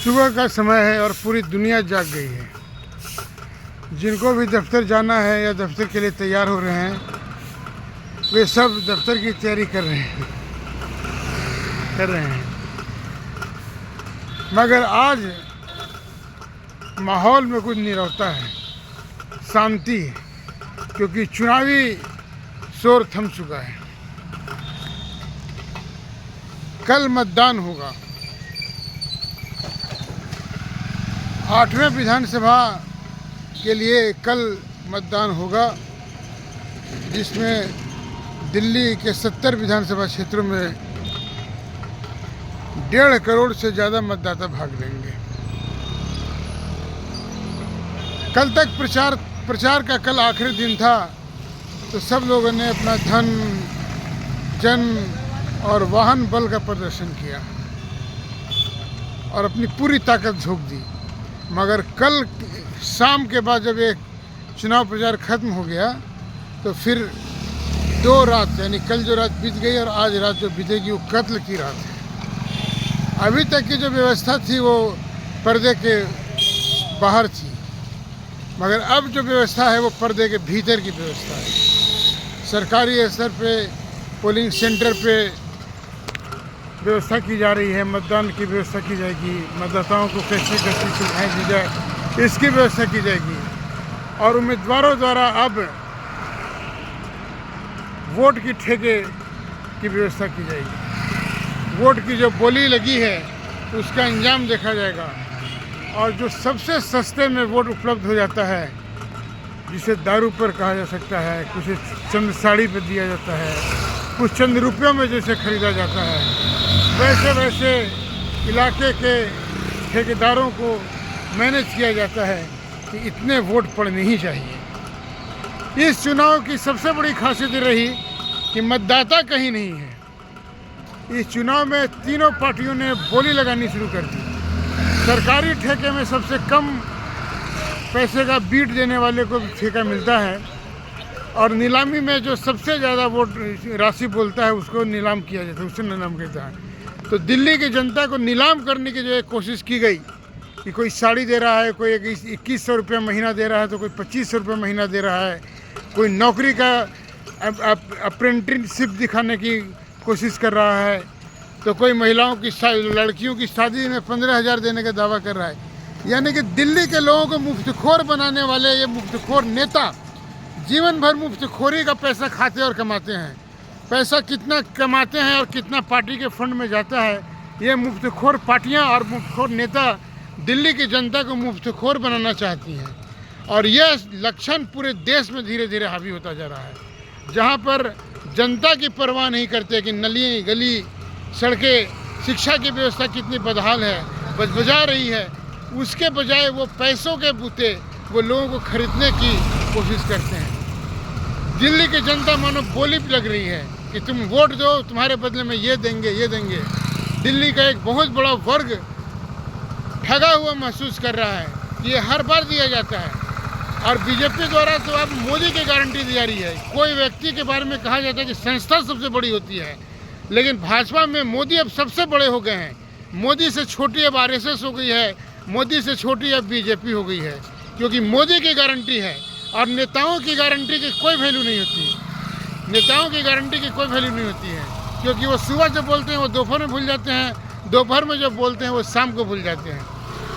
सुबह का समय है और पूरी दुनिया जाग गई है। जिनको भी दफ्तर जाना है या दफ्तर के लिए तैयार हो रहे हैं, वे सब दफ्तर की तैयारी कर रहे हैं। मगर आज माहौल में कुछ नीरवता है, शांति है, क्योंकि चुनावी शोर थम चुका है। कल मतदान होगा। 8वें विधानसभा के लिए कल मतदान होगा, जिसमें दिल्ली के 70 विधानसभा क्षेत्रों में 1.5 करोड़ से ज़्यादा मतदाता भाग लेंगे। कल तक प्रचार का कल आखिरी दिन था, तो सब लोगों ने अपना धन, जन और वाहन बल का प्रदर्शन किया और अपनी पूरी ताकत झोंक दी। मगर कल शाम के बाद जब एक चुनाव प्रचार खत्म हो गया, तो फिर 2 रात, यानी कल जो रात बीत गई और आज रात जो बीतेगी, वो कत्ल की रात है। अभी तक की जो व्यवस्था थी वो पर्दे के बाहर थी, मगर अब जो व्यवस्था है वो पर्दे के भीतर की व्यवस्था है। सरकारी स्तर पे पोलिंग सेंटर पे व्यवस्था की जा रही है, मतदान की व्यवस्था की जाएगी, मतदाताओं को कैसी कैसी सुविधाएँ दी जाए इसकी व्यवस्था की जाएगी, और उम्मीदवारों द्वारा अब वोट की ठेके की व्यवस्था की जाएगी। वोट की जो बोली लगी है उसका अंजाम देखा जाएगा, और जो सबसे सस्ते में वोट उपलब्ध हो जाता है, जिसे दारू पर कहा जा सकता है, कुछ चंद साड़ी पर दिया जाता है, कुछ चंद रुपयों में जैसे खरीदा जाता है, वैसे इलाके के ठेकेदारों को मैनेज किया जाता है कि इतने वोट पड़ने ही चाहिए। इस चुनाव की सबसे बड़ी खासियत रही कि मतदाता कहीं नहीं है। इस चुनाव में तीनों पार्टियों ने बोली लगानी शुरू कर दी। सरकारी ठेके में सबसे कम पैसे का बीट देने वाले को ठेका मिलता है, और नीलामी में जो सबसे ज़्यादा वोट राशि बोलता है उसको नीलाम किया जाता है, उससे नीलाम करता है। तो दिल्ली की जनता को नीलाम करने की जो एक कोशिश की गई कि कोई साड़ी दे रहा है, कोई 2100 रुपये महीना दे रहा है, तो कोई 2500 रुपये महीना दे रहा है, कोई नौकरी का अप्रेंटिसशिप दिखाने की कोशिश कर रहा है, तो कोई महिलाओं की लड़कियों की शादी में 15,000 देने का दावा कर रहा है। यानी कि दिल्ली के लोगों को मुफ्तखोर बनाने वाले ये मुफ्तखोर नेता जीवन भर मुफ्तखोरी का पैसा खाते और कमाते हैं। पैसा कितना कमाते हैं और कितना पार्टी के फंड में जाता है, ये मुफ्तखोर पार्टियां और मुफ्तखोर नेता दिल्ली की जनता को मुफ्तखोर बनाना चाहती हैं, और यह लक्षण पूरे देश में धीरे धीरे हावी होता जा रहा है। जहां पर जनता की परवाह नहीं करते कि नली गली सड़कें, शिक्षा की व्यवस्था कितनी बदहाल है, बजा रही है, उसके बजाय वो पैसों के बूते वो लोगों को खरीदने की कोशिश करते हैं। दिल्ली की जनता मानो बोली लग रही है कि तुम वोट दो, तुम्हारे बदले में ये देंगे। दिल्ली का एक बहुत बड़ा वर्ग ठगा हुआ महसूस कर रहा है कि ये हर बार दिया जाता है, और बीजेपी द्वारा तो अब मोदी की गारंटी दी जा रही है। कोई व्यक्ति के बारे में कहा जाता है कि संस्था सबसे बड़ी होती है, लेकिन भाजपा में मोदी अब सबसे बड़े हो गए हैं। मोदी से छोटी अब RSS हो गई है, मोदी से छोटी अब बीजेपी हो गई है, क्योंकि मोदी की गारंटी है, और नेताओं की गारंटी की कोई वैल्यू नहीं होती। नेताओं की गारंटी की कोई वैल्यू नहीं होती है, क्योंकि वो सुबह जो बोलते हैं वो दोपहर में भूल जाते हैं, दोपहर में जो बोलते हैं वो शाम को भूल जाते हैं।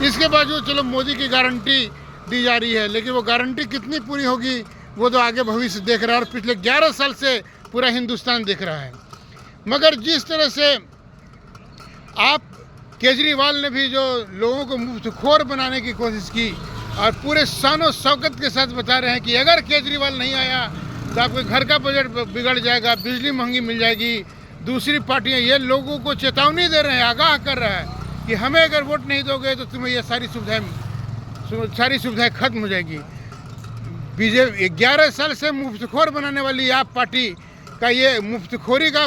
इसके बावजूद चलो मोदी की गारंटी दी जा रही है, लेकिन वो गारंटी कितनी पूरी होगी वो तो आगे भविष्य देख रहा है, और पिछले 11 साल से पूरा हिंदुस्तान देख रहा है। मगर जिस तरह से आप केजरीवाल ने भी जो लोगों को मुफ्तखोर बनाने की कोशिश की, और पूरे शान शौकत के साथ बता रहे हैं कि अगर केजरीवाल नहीं आया तो आपके घर का बजट बिगड़ जाएगा, बिजली महंगी मिल जाएगी। दूसरी पार्टियां ये लोगों को चेतावनी दे रहे हैं, आगाह कर रहा है कि हमें अगर वोट नहीं दोगे तो तुम्हें ये सारी सुविधाएं खत्म हो जाएगी। बीजेपी 11 साल से मुफ्तखोर बनाने वाली आप पार्टी का ये मुफ्तखोरी का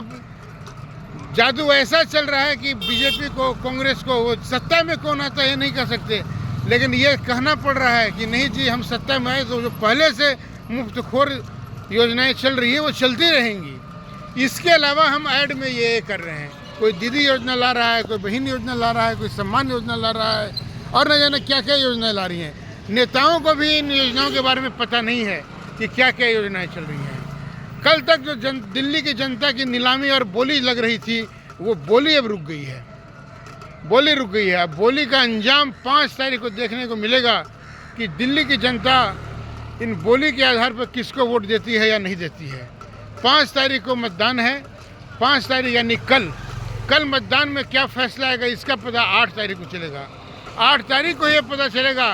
जादू ऐसा चल रहा है कि बीजेपी को, कांग्रेस को, वो सत्ता में कौन आता है ये नहीं कह सकते, लेकिन ये कहना पड़ रहा है कि नहीं जी, हम सत्ता में आए तो जो पहले से मुफ्तखोर योजनाएं चल रही हैं वो चलती रहेंगी। इसके अलावा हम ऐड में ये कर रहे हैं कोई दीदी योजना ला रहा है, कोई बहन योजना ला रहा है, कोई सम्मान योजना ला रहा है और न जाने क्या क्या योजनाएं ला रही हैं। नेताओं को भी इन योजनाओं के बारे में पता नहीं है कि क्या क्या योजनाएं चल रही हैं। कल तक जो दिल्ली की जनता की नीलामी और बोली लग रही थी, वो बोली अब रुक गई है। बोली रुक गई है। अब बोली का अंजाम 5 तारीख को देखने को मिलेगा कि दिल्ली की जनता इन बोली के आधार पर किसको वोट देती है या नहीं देती है। 5 तारीख को मतदान है। 5 तारीख यानी कल मतदान में क्या फैसला आएगा इसका पता 8 तारीख को चलेगा। 8 तारीख को यह पता चलेगा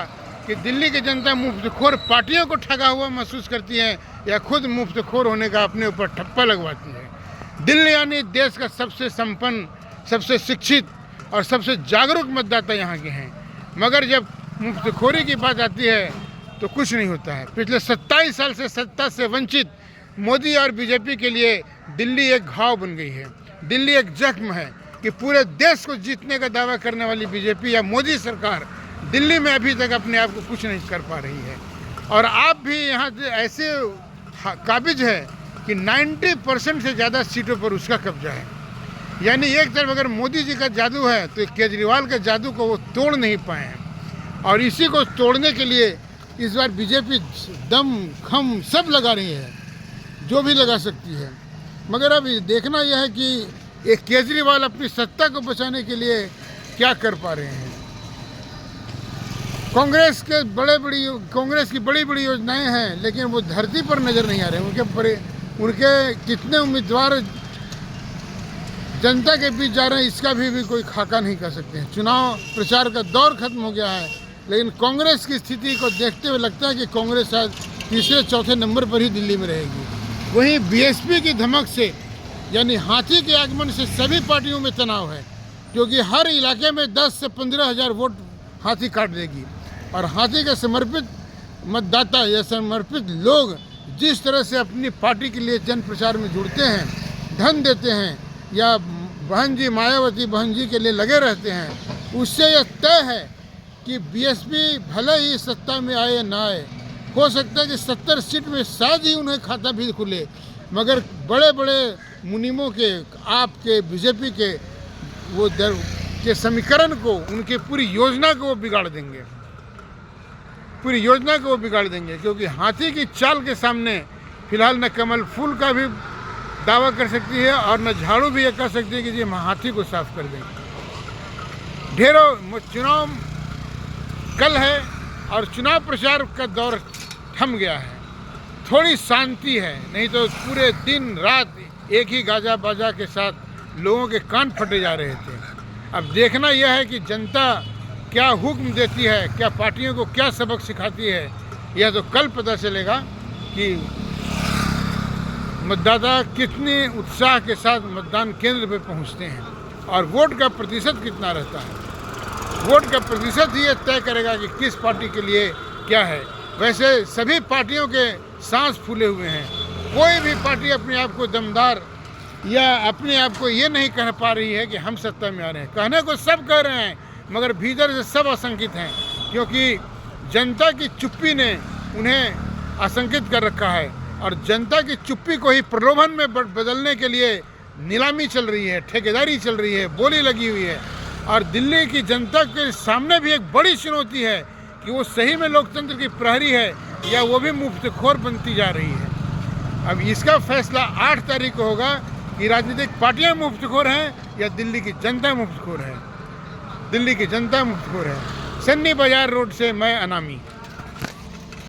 कि दिल्ली की जनता मुफ्तखोर पार्टियों को ठगा हुआ महसूस करती है या खुद मुफ्तखोर होने का अपने ऊपर ठप्पा लगवाती है। दिल्ली यानी देश का सबसे संपन्न, सबसे शिक्षित और सबसे जागरूक मतदाता यहाँ के हैं, मगर जब मुफ्तखोरी की बात आती है तो कुछ नहीं होता है। पिछले 27 साल से सत्ता से वंचित मोदी और बीजेपी के लिए दिल्ली एक घाव बन गई है। दिल्ली एक जख्म है कि पूरे देश को जीतने का दावा करने वाली बीजेपी या मोदी सरकार दिल्ली में अभी तक अपने आप को कुछ नहीं कर पा रही है। और आप भी यहाँ से ऐसे काबिज है कि 90% से ज़्यादा सीटों पर उसका कब्जा है। यानी एक तरफ अगर मोदी जी का जादू है तो केजरीवाल के जादू को वो तोड़ नहीं पाए हैं। और इसी को तोड़ने के लिए इस बार बीजेपी दम खम सब लगा रही है, जो भी लगा सकती है। मगर अब देखना यह है कि एक केजरीवाल अपनी सत्ता को बचाने के लिए क्या कर पा रहे हैं। कांग्रेस की बड़ी बड़ी योजनाएं हैं, लेकिन वो धरती पर नज़र नहीं आ रहे। उनके कितने उम्मीदवार जनता के बीच जा रहे हैं इसका भी कोई खाका नहीं कर सकते हैं। चुनाव प्रचार का दौर खत्म हो गया है, लेकिन कांग्रेस की स्थिति को देखते हुए लगता है कि कांग्रेस शायद तीसरे चौथे नंबर पर ही दिल्ली में रहेगी। वहीं बीएसपी की धमक से यानी हाथी के आगमन से सभी पार्टियों में तनाव है, क्योंकि हर इलाके में 10 से 15 हज़ार वोट हाथी काट देगी। और हाथी के समर्पित मतदाता या समर्पित लोग जिस तरह से अपनी पार्टी के लिए जन प्रचार में जुड़ते हैं, धन देते हैं या बहन जी मायावती बहन जी के लिए लगे रहते हैं, उससे यह तय है कि बीएसपी भले ही सत्ता में आए ना आए, हो सकता है कि 70 सीट में शायद ही उन्हें खाता भी खुले, मगर बड़े बड़े मुनीमों के, आपके, बीजेपी के वो के समीकरण को, उनकी पूरी योजना को वो बिगाड़ देंगे। पूरी योजना को वो बिगाड़ देंगे, क्योंकि हाथी की चाल के सामने फिलहाल न कमल फूल का भी दावा कर सकती है और न झाड़ू भी ये कह सकती है कि जी हम हाथी को साफ कर देंगे। ढेरों चुनाव कल है और चुनाव प्रचार का दौर थम गया है। थोड़ी शांति है, नहीं तो पूरे दिन रात एक ही गाजा बाजा के साथ लोगों के कान फटे जा रहे थे। अब देखना यह है कि जनता क्या हुक्म देती है, क्या पार्टियों को क्या सबक सिखाती है, यह तो कल पता चलेगा कि मतदाता कितने उत्साह के साथ मतदान केंद्र पर पहुंचते हैं और वोट का प्रतिशत कितना रहता है। वोट का प्रतिशत ही ये तय करेगा कि किस पार्टी के लिए क्या है। वैसे सभी पार्टियों के सांस फूले हुए हैं। कोई भी पार्टी अपने आप को दमदार या अपने आप को ये नहीं कह पा रही है कि हम सत्ता में आ रहे हैं। कहने को सब कह रहे हैं, मगर भीतर से सब आशंकित हैं, क्योंकि जनता की चुप्पी ने उन्हें आशंकित कर रखा है और जनता की चुप्पी को ही प्रलोभन में बदलने के लिए नीलामी चल रही है, ठेकेदारी चल रही है, बोली लगी हुई है। और दिल्ली की जनता के सामने भी एक बड़ी चुनौती है कि वो सही में लोकतंत्र की प्रहरी है या वो भी मुफ्तखोर बनती जा रही है। अब इसका फैसला 8 तारीख को होगा कि राजनीतिक पार्टियां मुफ्तखोर हैं या दिल्ली की जनता मुफ्तखोर है। दिल्ली की जनता मुफ्तखोर है। सन्नी बाजार रोड से मैं अनामी।